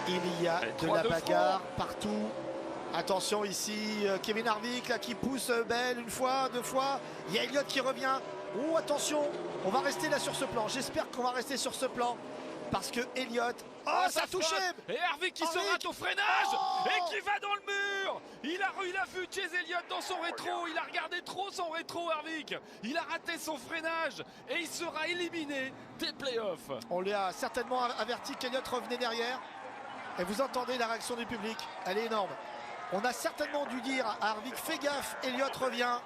Il y a de la bagarre partout. Attention ici, Kevin Harvick là, qui pousse Bell une fois, deux fois. Il y a Elliott qui revient. Oh, attention, on va rester là sur ce plan. J'espère qu'on va rester sur ce plan. Parce que Elliott... Oh, ça a touché. Et Harvick qui se rate au freinage et qui va dans le mur. Il a vu Chase Elliott dans son rétro. Il a regardé trop son rétro, Harvick. Il a raté son freinage et il sera éliminé des playoffs. On lui a certainement averti qu'Elliott revenait derrière. Et vous entendez la réaction du public. Elle est énorme. On a certainement dû dire à Harvick, fais gaffe, Elliott revient.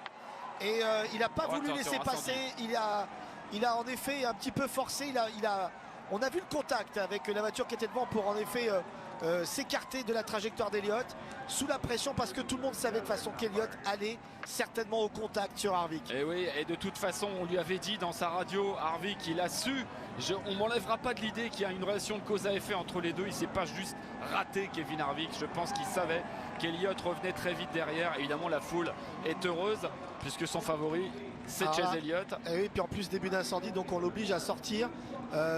Et il n'a pas voulu laisser passer. Il a en effet un petit peu forcé. On a vu le contact avec la voiture qui était devant pour en effet s'écarter de la trajectoire d'Elliott sous la pression parce que tout le monde savait de façon qu'Elliott allait certainement au contact sur Harvick. Et oui, et de toute façon on lui avait dit dans sa radio, Harvick, il a su, on m'enlèvera pas de l'idée qu'il y a une relation de cause à effet entre les deux. Il s'est pas juste raté, Kevin Harvick. Je pense qu'il savait qu'Elliott revenait très vite derrière. Évidemment la foule est heureuse puisque son favori c'est Chase Elliott. Et oui, puis en plus début d'incendie, donc on l'oblige à sortir.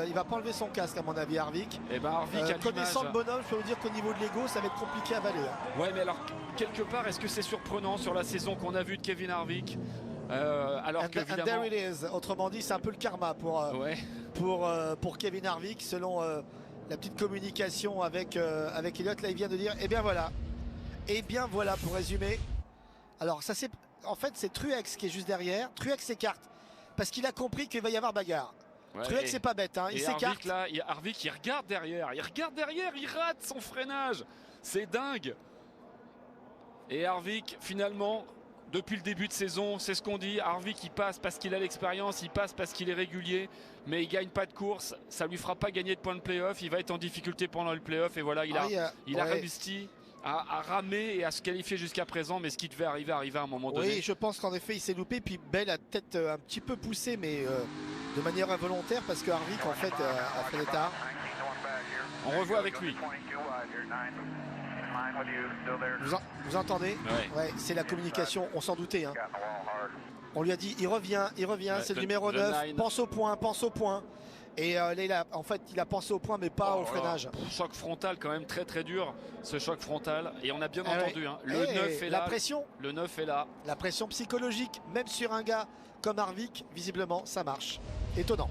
Il va pas enlever son casque à mon avis, Harvick. Et ben Harvick, connaissant le bonhomme, je peux vous dire qu'au niveau de l'ego, ça va être compliqué à avaler. Ouais, mais alors quelque part, est-ce que c'est surprenant sur la saison qu'on a vue de Kevin Harvick alors que évidemment... And there it is. Autrement dit, c'est un peu le karma pour Kevin Harvick, selon la petite communication avec Elliott. Là, il vient de dire, eh bien voilà pour résumer. Alors ça c'est, en fait c'est Truex qui est juste derrière. Truex s'écarte parce qu'il a compris qu'il va y avoir bagarre. Ouais, Truex c'est pas bête, hein, il s'écarte. Harvick il regarde derrière, il rate son freinage. C'est dingue. Et Harvick finalement, depuis le début de saison, c'est ce qu'on dit, Harvick il passe parce qu'il a l'expérience, il passe parce qu'il est régulier, mais il gagne pas de course, ça lui fera pas gagner de points de playoff, il va être en difficulté pendant le playoff et voilà, il a réussi à ramer et à se qualifier jusqu'à présent, mais ce qui devait arriver à un moment donné. Oui, je pense qu'en effet il s'est loupé, puis Bell a peut-être un petit peu poussé, mais de manière involontaire, parce que Harvick en fait a fait l'état. On revoit avec lui. Vous entendez? Ouais, c'est la communication, on s'en doutait. Hein. On lui a dit, il revient, c'est le numéro 9, pense au point. Et là, en fait, il a pensé au point, mais pas au freinage. Choc frontal quand même très dur, ce choc frontal. Et on a bien entendu, hein, le 9 est là. La pression. Le 9 est là. La pression psychologique, même sur un gars comme Harvick, visiblement, ça marche. Étonnant.